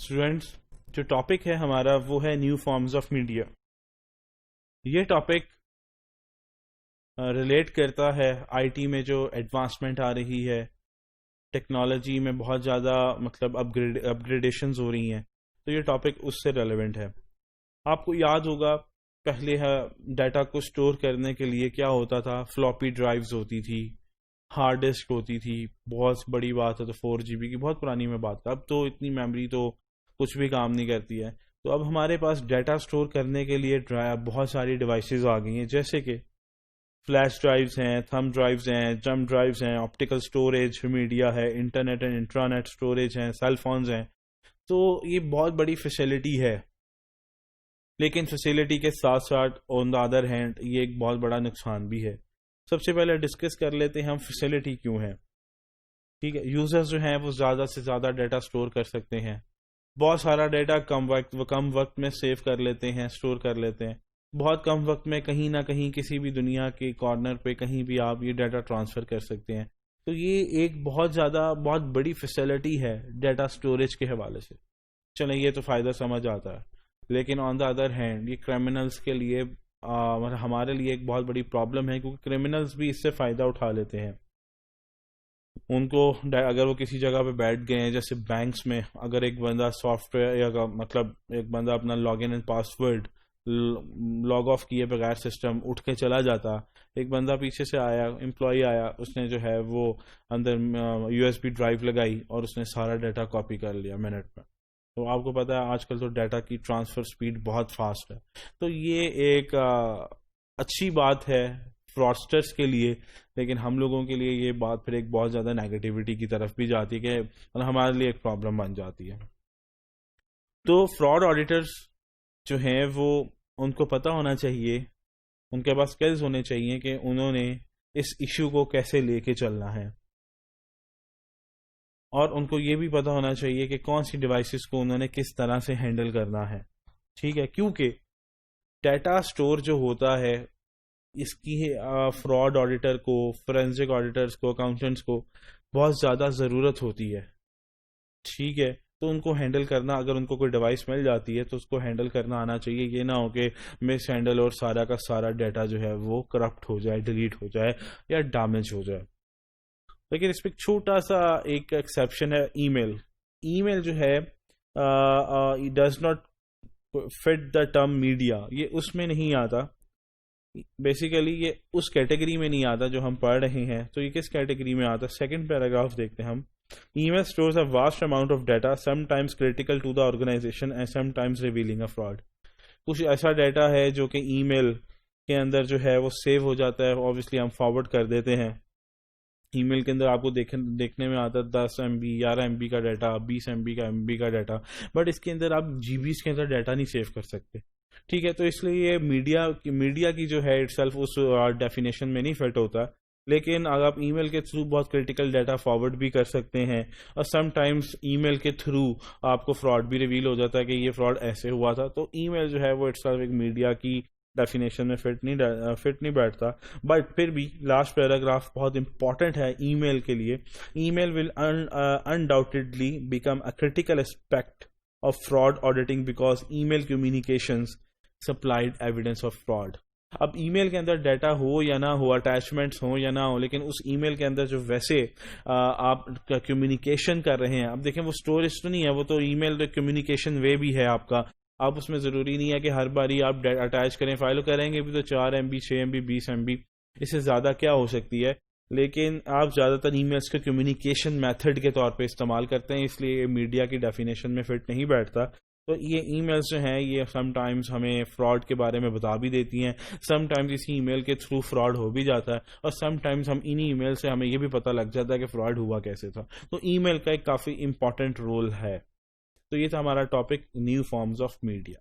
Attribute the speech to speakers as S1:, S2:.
S1: Students, جو topic ہے ہمارا وہ ہے نیو فارمز آف میڈیا. یہ ٹاپک ریلیٹ کرتا ہے آئی ٹی میں جو ایڈوانسمنٹ آ رہی ہے، ٹیکنالوجی میں بہت زیادہ اپگریڈیشنز ہو رہی ہیں، تو یہ ٹاپک اس سے ریلیونٹ ہے. آپ کو یاد ہوگا پہلے ڈیٹا کو سٹور کرنے کے لیے کیا ہوتا تھا، فلاپی ڈرائیوز ہوتی تھی، ہارڈ ڈسک ہوتی تھی. بہت بڑی بات ہے، تو 4 GB کی بہت پرانی میں بات ہے. اب تو اتنی میموری تو کچھ بھی کام نہیں کرتی ہے. تو اب ہمارے پاس ڈیٹا سٹور کرنے کے لیے بہت ساری ڈیوائسز آ گئی ہیں، جیسے کہ فلیش ڈرائیوز ہیں، تھم ڈرائیوز ہیں، جمپ ڈرائیوز ہیں، آپٹیکل سٹوریج میڈیا ہے، انٹرنیٹ اینڈ انٹرانیٹ سٹوریج ہیں، سیل فونز ہیں. تو یہ بہت بڑی فیسلٹی ہے، لیکن فیسلٹی کے ساتھ ساتھ آن دا ادر ہینڈ یہ ایک بہت بڑا نقصان بھی ہے. سب سے پہلے ڈسکس کر لیتے ہیں ہم فیسلٹی کیوں ہے. ٹھیک ہے، یوزرز جو ہیں وہ زیادہ سے زیادہ ڈیٹا سٹور کر سکتے ہیں، بہت سارا ڈیٹا کم وقت میں سیو کر لیتے ہیں، سٹور کر لیتے ہیں. بہت کم وقت میں کہیں نہ کہیں کسی بھی دنیا کے کارنر پہ کہیں بھی آپ یہ ڈیٹا ٹرانسفر کر سکتے ہیں. تو یہ ایک بہت بڑی فیسلٹی ہے ڈیٹا سٹوریج کے حوالے سے. چلیں یہ تو فائدہ سمجھ آتا ہے، لیکن آن دا ادر ہینڈ یہ کرمنلز کے لیے ہمارے لیے ایک بہت بڑی پرابلم ہے، کیونکہ کرمنلز بھی اس سے فائدہ اٹھا لیتے ہیں. ان کو اگر وہ کسی جگہ پہ بیٹھ گئے ہیں، جیسے بینکس میں، اگر ایک بندہ سافٹ ویئر یا ایک بندہ اپنا log in and password log of کیے بغیر سسٹم اٹھ کے چلا جاتا، ایک بندہ پیچھے سے آیا، امپلائی آیا، اس نے جو ہے وہ اندر USB ڈرائیو لگائی اور اس نے سارا ڈیٹا کاپی کر لیا منٹ میں. تو آپ کو پتا ہے آج کل تو ڈیٹا کی ٹرانسفر سپیڈ بہت فاسٹ ہے. تو یہ ایک اچھی بات ہے فراڈسٹرز کے لیے، لیکن ہم لوگوں کے لیے یہ بات پھر ایک بہت زیادہ نیگیٹیوٹی کی طرف بھی جاتی ہے کہ ہمارے لیے ایک پرابلم بن جاتی ہے. تو فراڈ آڈیٹرز جو ہیں وہ ان کو پتہ ہونا چاہیے، ان کے پاس سکلز ہونے چاہیے کہ انہوں نے اس ایشو کو کیسے لے کے چلنا ہے، اور ان کو یہ بھی پتہ ہونا چاہیے کہ کون سی ڈیوائسز کو انہوں نے کس طرح سے ہینڈل کرنا ہے. ٹھیک ہے، کیونکہ ڈیٹا سٹور جو ہوتا ہے اس کی فراڈ آڈیٹر کو، فورینزک آڈیٹرز کو، اکاؤنٹنٹس کو بہت زیادہ ضرورت ہوتی ہے. ٹھیک ہے، تو ان کو ہینڈل کرنا، اگر ان کو کوئی ڈیوائس مل جاتی ہے تو اس کو ہینڈل کرنا آنا چاہیے. یہ نہ ہو کہ مس ہینڈل اور سارا کا سارا ڈیٹا جو ہے وہ کرپٹ ہو جائے، ڈیلیٹ ہو جائے یا ڈیمیج ہو جائے. لیکن اس پہ چھوٹا سا ایک ایکسیپشن ہے، ای میل جو ہے does not fit the term media. یہ اس میں نہیں آتا، بیسیکلی یہ اس کیٹیگری میں نہیں آتا جو ہم پڑھ رہے ہیں. تو یہ کس کیٹیگری میں آتا ہے؟ سیکنڈ پیراگراف دیکھتے ہیں ہم. Email stores a vast amount of data, sometimes critical to the organization and sometimes revealing a fraud. کچھ ایسا ڈیٹا ہے جو کہ ای میل کے اندر جو ہے وہ سیو ہو جاتا ہے، اوبویسلی ہم فارورڈ کر دیتے ہیں. ای میل کے اندر آپ کو دیکھنے میں آتا ہے 10 MB 11 MB کا ڈیٹا، 20 MB کا ڈیٹا، بٹ اس کے اندر آپ GBs کے اندر ڈیٹا نہیں سیو کر سکتے. ٹھیک ہے، تو اس لیے یہ میڈیا کی جو ہے اٹ سیلف اس ڈیفینیشن میں نہیں فٹ ہوتا. لیکن اگر آپ ای میل کے تھرو بہت کریٹیکل ڈیٹا فارورڈ بھی کر سکتے ہیں، اور سم ٹائمز ای میل کے تھرو آپ کو فراڈ بھی ریویل ہو جاتا ہے کہ یہ فراڈ ایسے ہوا تھا. تو ای میل جو ہے وہ اٹ سیلف ایک میڈیا کی ڈیفینیشن میں فٹ نہیں بیٹھتا. بٹ پھر بھی لاسٹ پیراگراف بہت امپورٹنٹ ہے ای میل کے لیے. ای میل ول undoubtedly become a critical aspect of fraud auditing because email communications supplied evidence of fraud. اب ای میل کے اندر ڈیٹا ہو یا نہ ہو، اٹیچمنٹس ہوں یا نہ ہو، لیکن اس ای میل کے اندر جو ویسے آپ کمیونیکیشن کر رہے ہیں، اب دیکھیں وہ اسٹوریج تو نہیں ہے، وہ تو ای میل کمیونیکیشن وے بھی ہے آپ کا. آپ اس میں ضروری نہیں ہے کہ ہر باری آپ اٹیچ کریں، فائل کریں گے بھی تو 4 MB 6 MB 20 MB، اس سے زیادہ کیا ہو سکتی ہے. لیکن آپ زیادہ تر ای میلس کے کمیونیکیشن میتھڈ کے طور پہ استعمال کرتے ہیں، اس لیے میڈیا کی ڈیفینیشن میں فٹ نہیں بیٹھتا. تو یہ ای میلز جو ہیں یہ سم ٹائمز ہمیں فراڈ کے بارے میں بتا بھی دیتی ہیں، سم ٹائمز اسی ای میل کے تھرو فراڈ ہو بھی جاتا ہے، اور سم ٹائمز ہم انہی ای میل سے ہمیں یہ بھی پتہ لگ جاتا ہے کہ فراڈ ہوا کیسے تھا. تو ای میل کا ایک کافی امپورٹنٹ رول ہے. تو یہ تھا ہمارا topic, new forms of media.